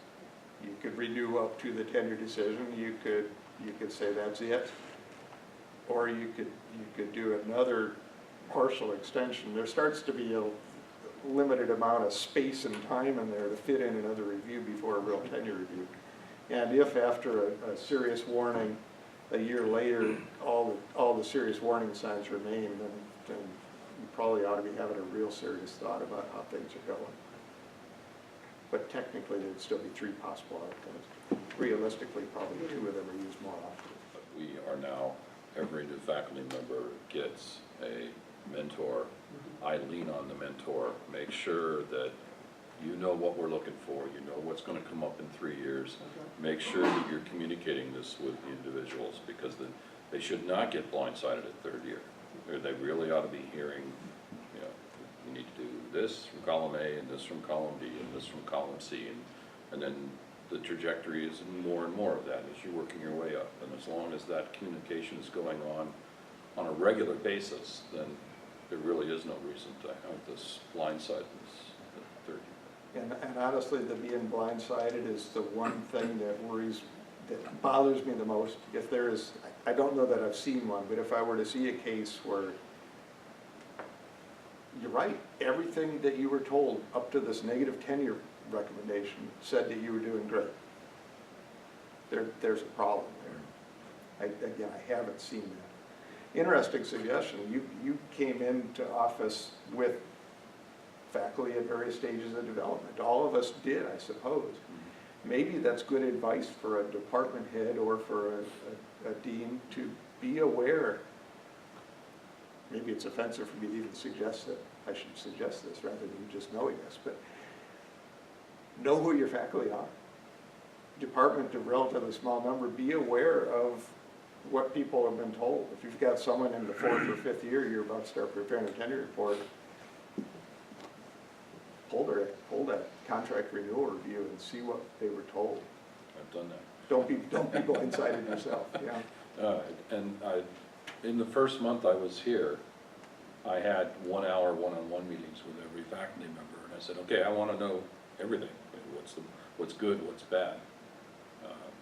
You could renew up to the tenure decision. You could say that's it, or you could do another partial extension. There starts to be a limited amount of space and time in there to fit in another review before a real tenure review. And if after a serious warning, a year later, all the serious warning signs remain, then you probably ought to be having a real serious thought about how things are going. But technically, there'd still be 3 possible outcomes. Realistically, probably 2 of them are used more often. But we are now, every new faculty member gets a mentor. I lean on the mentor, make sure that you know what we're looking for, you know what's going to come up in 3 years. Make sure that you're communicating this with the individuals, because they should not get blindsided at 3rd year. They really ought to be hearing, you know, you need to do this from column A, and this from column B, and this from column C, and then the trajectory is more and more of that as you're working your way up. And as long as that communication is going on a regular basis, then there really is no reason to have this blindsidedness at 3rd year. And honestly, the being blindsided is the one thing that bothers me the most. If there is, I don't know that I've seen one, but if I were to see a case where you're right, everything that you were told up to this negative tenure recommendation said that you were doing great, there's a problem there. Again, I haven't seen that. Interesting suggestion. You came into office with faculty at various stages of development. All of us did, I suppose. Maybe that's good advice for a department head or for a dean to be aware. Maybe it's offensive for me to even suggest that I should suggest this rather than just knowing this, but know who your faculty are. Department of relatively small number, be aware of what people have been told. If you've got someone in the 4th or 5th year, you're about to start preparing a tenure report, pull that contract renewal review and see what they were told. I've done that. Don't be blindsided yourself, yeah. In the first month I was here, I had 1 hour one-on-one meetings with every faculty member, and I said, okay, I want to know everything. What's good, what's bad,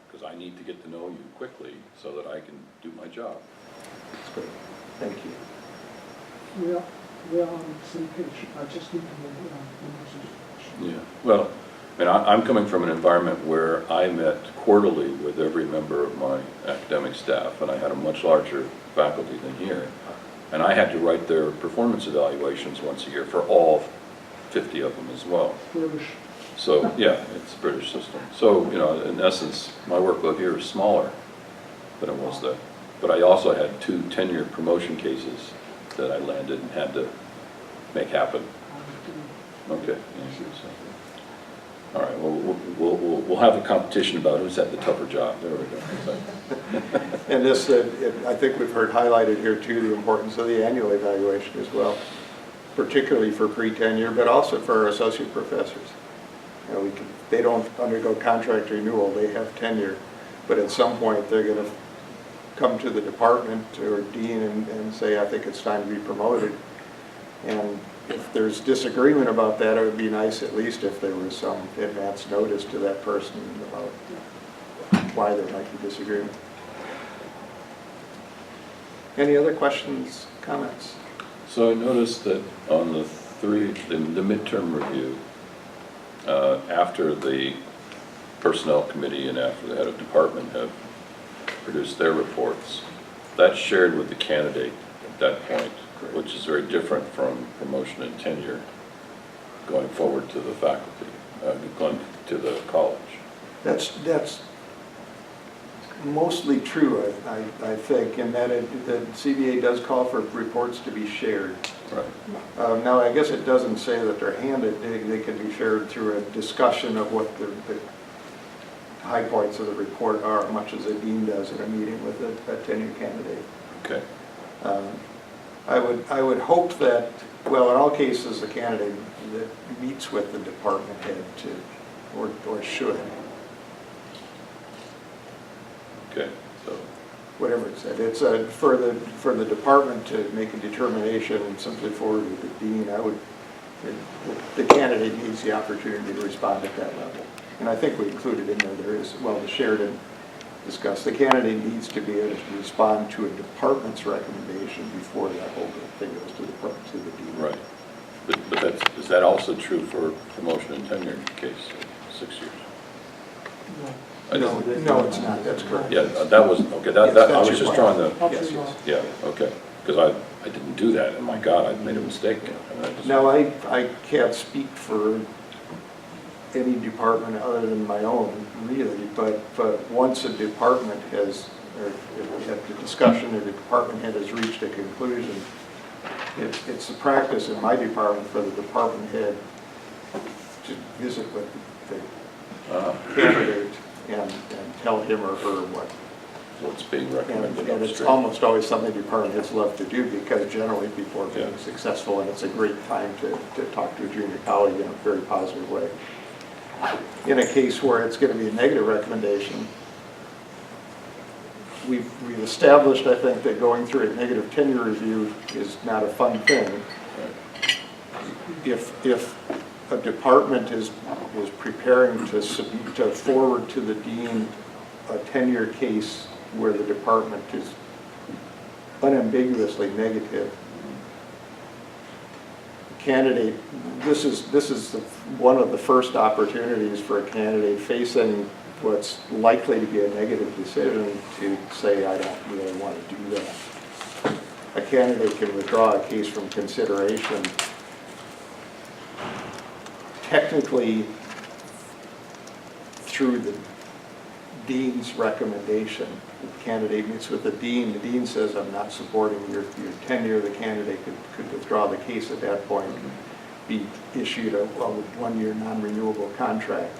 because I need to get to know you quickly so that I can do my job. That's great. Thank you. We are on the same page. I just need to know. Yeah, well, and I'm coming from an environment where I met quarterly with every member of my academic staff, and I had a much larger faculty than here. And I had to write their performance evaluations once a year for all 50 of them as well. British. So, yeah, it's a British system. So, you know, in essence, my workload here is smaller than it was there. But I also had 2 tenure promotion cases that I landed and had to make happen. Okay. Yeah, all right, well, we'll have a competition about who's had the tougher job. There we go. And this, I think we've heard highlighted here too, the importance of the annual evaluation as well, particularly for pre-tenure, but also for our associate professors. You know, they don't undergo contract renewal, they have tenure, but at some point they're going to come to the department or dean and say, I think it's time to be promoted. And if there's disagreement about that, it would be nice at least if there was some advance notice to that person about why there might be disagreement. Any other questions, comments? So I noticed that on the midterm review, after the personnel committee and after the head of department have produced their reports, that's shared with the candidate that point, which is very different from promotion and tenure going forward to the faculty, going to the college. That's mostly true, I think, in that the CBA does call for reports to be shared. Right. Now, I guess it doesn't say that they're handed, they can be shared through a discussion of what the high points of the report are, much as a dean does in a meeting with a tenure candidate. Okay. I would hope that, well, in all cases, the candidate that meets with the department head to, or should, Okay, so, whatever it said. It's for the department to make a determination and simply forward to the dean. The candidate needs the opportunity to respond at that level. And I think we included in there is, well, the shared and discussed. The candidate needs to be able to respond to a department's recommendation before that whole thing goes to the dean. right. But is that also true for promotion and tenure case, 6 years? No. No, it's not. That's correct. Yeah, that was, okay, Yes, I that's was your just point. trying to, Up to Yes, now. yes. yeah, okay, because I didn't do that, and my God, I made a mistake. And I just- Now, I can't speak for any department other than my own, really, but once a department has, or at the discussion of the department head has reached a conclusion, it's the practice in my department for the department head to visit with the candidate and tell him or her What's being recommended and it's upstream. almost always something department heads love to do because generally people are being Yeah. successful and it's a great time to talk to a junior colleague in a very positive way. In a case where it's going to be a negative recommendation, we've established, I think, that going through a negative tenure review is not a fun thing. If a department is preparing to forward to the dean a tenure case where the department is unambiguously negative, candidate, this is one of the first opportunities for a candidate facing what's likely to be a negative decision to say, I don't really want to do that. A candidate can withdraw a case from consideration technically through the dean's recommendation. The candidate meets with the dean says, I'm not supporting your tenure, the candidate could withdraw the case at that point, be issued a one-year non-renewable contract,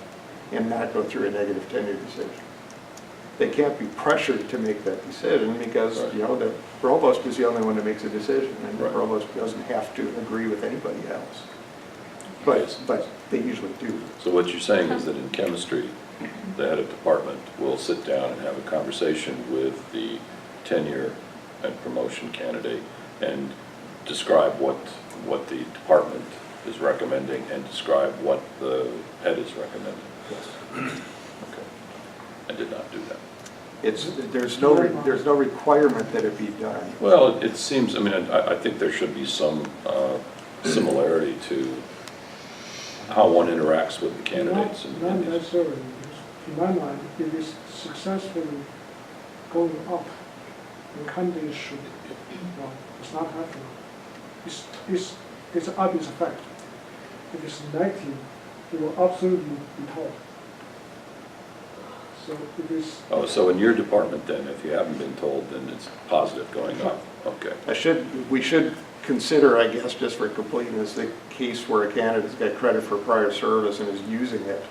and not go through a negative tenure decision. They can't be pressured to make that decision because, Right. you know, the provost is the only one that makes a decision, and the Right. provost doesn't have to agree with anybody else. But they usually do. So what you're saying is that in chemistry, the head of department will sit down and have a conversation with the tenure and promotion candidate and describe what the department is recommending and describe what the head is recommending. Okay. I did not do that. There's no requirement that it be done. Well, it seems, I mean, I think there should be some similarity to how one interacts with the candidates. Not necessarily, because in my mind, if it's successfully going up, the candidate should, well, it's not happening. It's an obvious fact. If it's negative, it will absolutely be told. So if it's, Oh, so in your department then, if you haven't been told, then it's positive going up, okay. We should consider, I guess, just for completeness, the case where a candidate's got credit for prior service and is using it.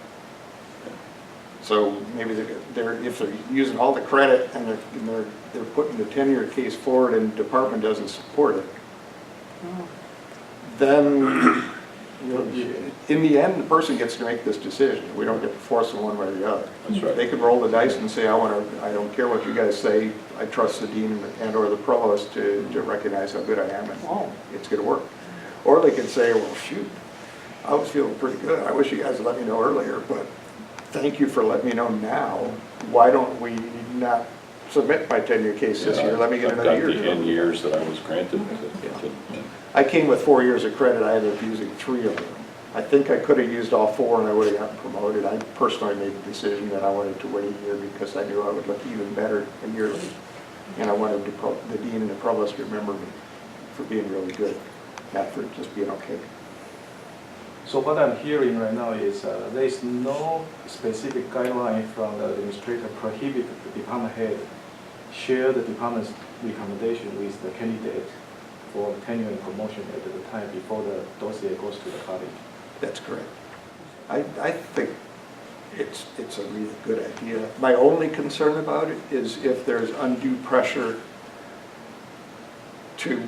So maybe if they're using all the credit and they're putting the tenure case forward and the department doesn't support it, then, you know, in the end, the person gets to make this decision. We don't get to force them one way or the other. That's right. They could roll the dice and say, I don't care what you guys say, I trust the dean and or the provost to recognize how good I am and it's gonna work. Or they could say, well, shoot, I was feeling pretty good. I wish you guys had let me know earlier, but thank you for letting me know now. Why don't we not submit my tenure case this year? Let me get another year. I've got the N years that I was granted. I came with 4 years of credit. I ended up using 3 of them. I think I could have used all 4 and I would have gotten promoted. I personally made the decision that I wanted to wait a year because I knew I would look even better a year later. And I wanted the dean and the provost to remember me. for being really good, not for just being okay. So what I'm hearing right now is there is no specific guideline from the administrator prohibit the department head share the department's recommendation with the candidate for tenure and promotion at the time before the dossier goes to the college. That's correct. I think it's a really good idea. My only concern about it is if there's undue pressure to, you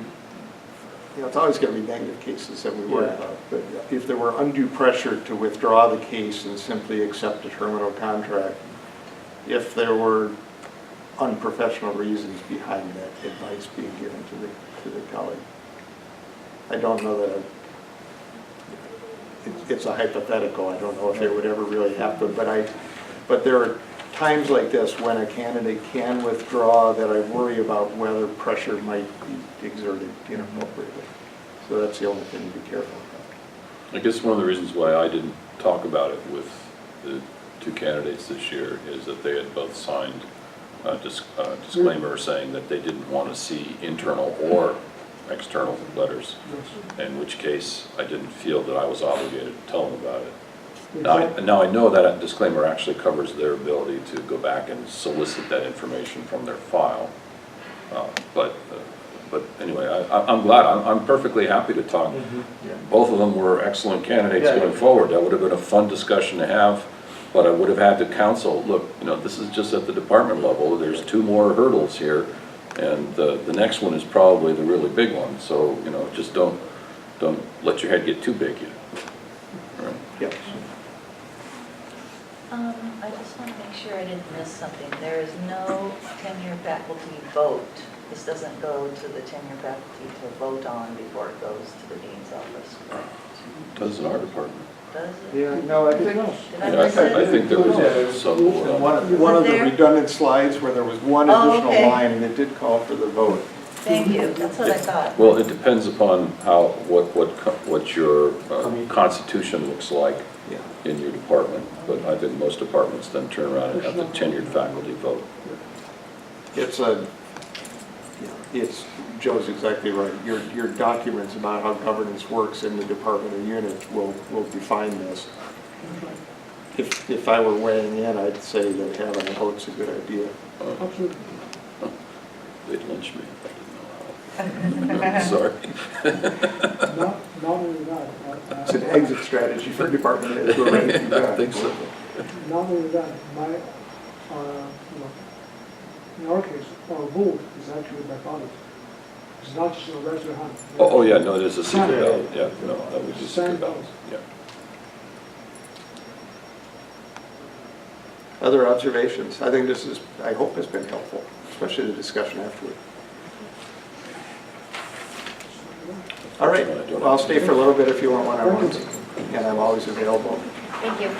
know, it's always going to be negative cases that we worry Yeah. about, but if there were undue pressure to withdraw the case and simply accept a terminal contract, if there were unprofessional reasons behind that advice being given to the colleague. I don't know that it's a hypothetical. I don't know if it would ever really happen, but there are times like this when a candidate can withdraw that I worry about whether pressure might be exerted inappropriately. So that's the only thing to be careful about. I guess one of the reasons why I didn't talk about it with the two candidates this year is that they had both signed a disclaimer saying that they didn't want to see internal or external letters, in which case I didn't feel that I was obligated to tell them about it. Now I know that disclaimer actually covers their ability to go back and solicit that information from their file. But anyway, I'm glad. I'm perfectly happy to talk. Yeah. Both of them were excellent candidates Yeah, going yeah. forward. That would have been a fun discussion to have, but I would have had to counsel, look, this is just at the department level. There's two more hurdles here, and the next one is probably the really big one. So, just don't let your head get too big yet. Right? Yep. I just want to make sure I didn't miss something. There is no tenure faculty vote. This doesn't go to the tenure faculty to vote on before it goes to the dean's office. Does in our department. Does it? Yeah, no, I think, Did Yeah, I miss I it? think there was some board on it. one of the There? redundant slides where there was one Oh, additional okay. line and it did call for the vote. Thank you. That's what I thought. Well, it depends upon what your constitution looks like Yeah. in your department, but I think most departments then turn around and have the tenured faculty vote. Joe's exactly right. Your documents about how governance works in the department or unit will define this. If I were weighing in, I'd say that having a vote's a good idea. Absolutely. They'd lynch me if I didn't know how. Sorry. Not only that, It's an exit strategy for department heads who are ready to do that. I think so. not only that, in our case, our vote is actually by ballot. It's not just a raise your hand. Oh, yeah, no, there's a secret Signed. ballot, yeah, no, that would be secret Signed ballot, ballot. yeah. Other observations? I think I hope has been helpful, especially the discussion afterward. All right, well, I'll stay for a little bit if you want one-on-ones, and I'm always available. Thank you.